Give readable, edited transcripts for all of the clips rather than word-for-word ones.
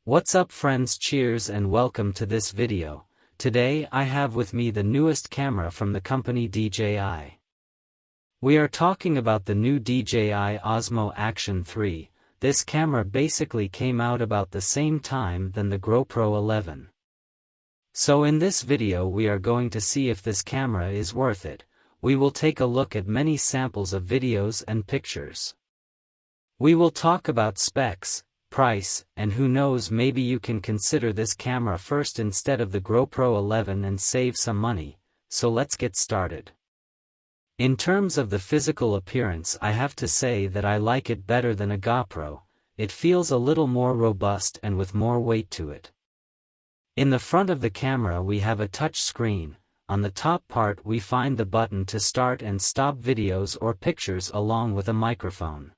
What's up friends, cheers and welcome to this video. Today I have with me the newest camera from the company DJI. We are talking about the new DJI Osmo Action 3. This camera basically came out about the same time than the Gopro 11. So in this video we are going to see if this camera is worth it. We will take a look at many samples of videos and pictures. We will talk about specs, price, and who knows, maybe you can consider this camera first instead of the Gopro 11 and save some money. So let's get started. In terms of the physical appearance, I have to say that I like it better than a Gopro. It feels a little more robust and with more weight to it. In the front of the camera we have a touch screen. On the top part we find the button to start and stop videos or pictures along with a microphone.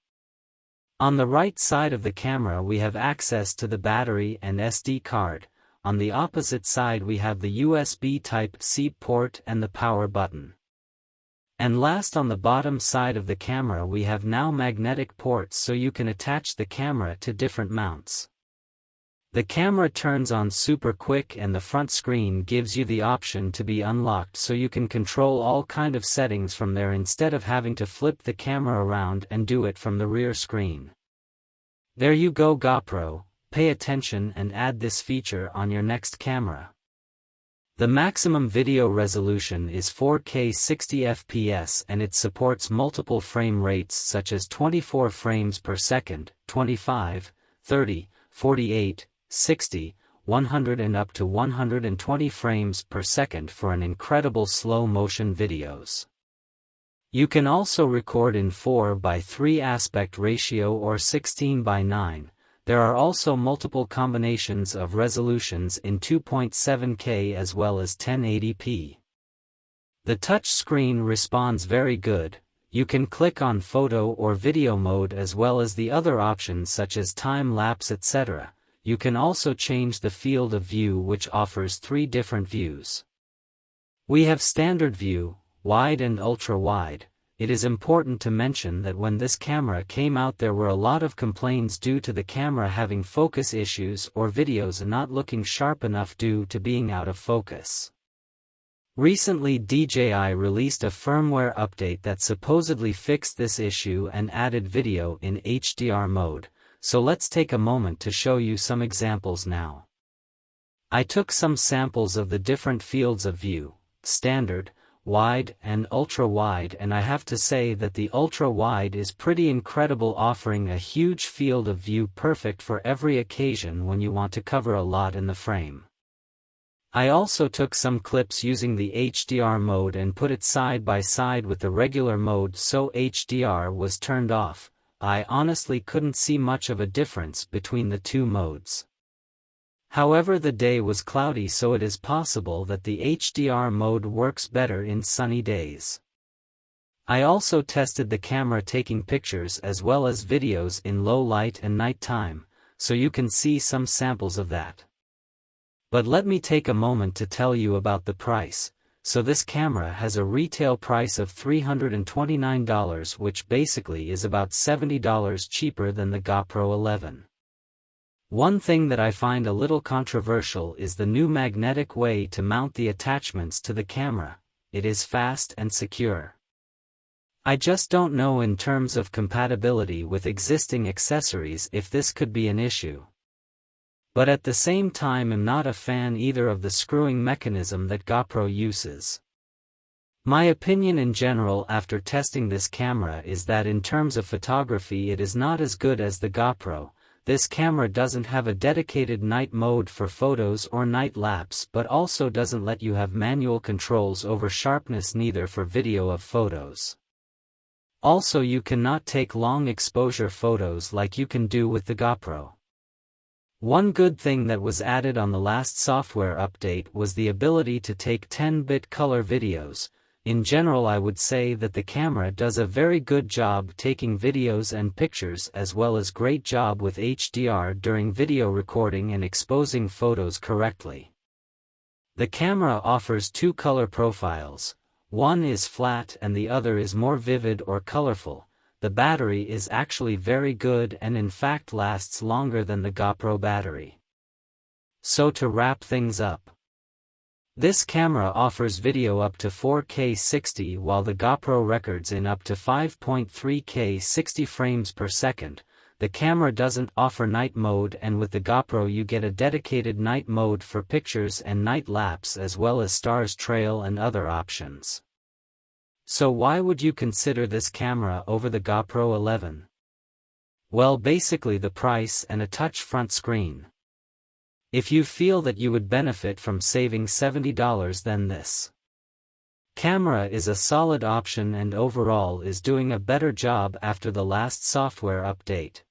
On the right side of the camera we have access to the battery and SD card. On the opposite side we have the USB Type-C port and the power button. And last, on the bottom side of the camera we have now magnetic ports, so you can attach the camera to different mounts. The camera turns on super quick and the front screen gives you the option to be unlocked, so you can control all kind of settings from there instead of having to flip the camera around and do it from the rear screen. There you go Gopro, pay attention and add this feature on your next camera. The maximum video resolution is 4K 60 FPS and it supports multiple frame rates such as 24 frames per second, 25, 30, 48, 60, 100 and up to 120 frames per second for an incredible slow-motion videos. You can also record in 4:3 aspect ratio or 16:9. There are also multiple combinations of resolutions in 2.7K as well as 1080p. The touch screen responds very good. You can click on photo or video mode as well as the other options such as time-lapse, etc. You can also change the field of view, which offers 3 different views. We have standard view, wide and ultra-wide. It is important to mention that when this camera came out there were a lot of complaints due to the camera having focus issues or videos not looking sharp enough due to being out of focus. Recently DJI released a firmware update that supposedly fixed this issue and added video in HDR mode. So let's take a moment to show you some examples now. I took some samples of the different fields of view, standard, wide and ultra-wide, and I have to say that the ultra-wide is pretty incredible, offering a huge field of view perfect for every occasion when you want to cover a lot in the frame. I also took some clips using the HDR mode and put it side by side with the regular mode, so HDR was turned off. I honestly couldn't see much of a difference between the two modes. However, the day was cloudy, so it is possible that the HDR mode works better in sunny days. I also tested the camera taking pictures as well as videos in low light and night time, so you can see some samples of that. But let me take a moment to tell you about the price. So this camera has a retail price of $329, which basically is about $70 cheaper than the Gopro 11. One thing that I find a little controversial is the new magnetic way to mount the attachments to the camera. It is fast and secure. I just don't know in terms of compatibility with existing accessories if this could be an issue. But at the same time I'm not a fan either of the screwing mechanism that Gopro uses. My opinion in general after testing this camera is that in terms of photography it is not as good as the Gopro. This camera doesn't have a dedicated night mode for photos or night lapse, but also doesn't let you have manual controls over sharpness neither for video of photos. Also, you cannot take long exposure photos like you can do with the Gopro. One good thing that was added on the last software update was the ability to take 10-bit color videos. In general, I would say that the camera does a very good job taking videos and pictures, as well as great job with HDR during video recording and exposing photos correctly. The camera offers 2 color profiles. One is flat and the other is more vivid or colorful. The battery is actually very good and in fact lasts longer than the Gopro battery. So to wrap things up, this camera offers video up to 4K 60 while the GoPro records in up to 5.3K 60 frames per second. The camera doesn't offer night mode, and with the GoPro you get a dedicated night mode for pictures and night lapse as well as stars trail and other options. So why would you consider this camera over the GoPro 11? Well, basically the price and a touch front screen. If you feel that you would benefit from saving $70, then this camera is a solid option and overall is doing a better job after the last software update.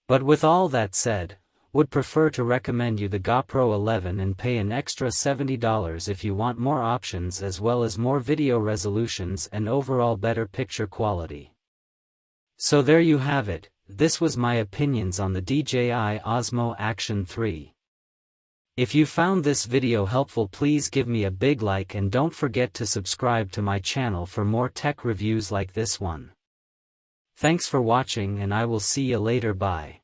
But with all that said, would prefer to recommend you the GoPro 11 and pay an extra $70 if you want more options as well as more video resolutions and overall better picture quality. So there you have it, this was my opinions on the DJI Osmo Action 3. If you found this video helpful, please give me a big like and don't forget to subscribe to my channel for more tech reviews like this one. Thanks for watching and I will see you later. Bye.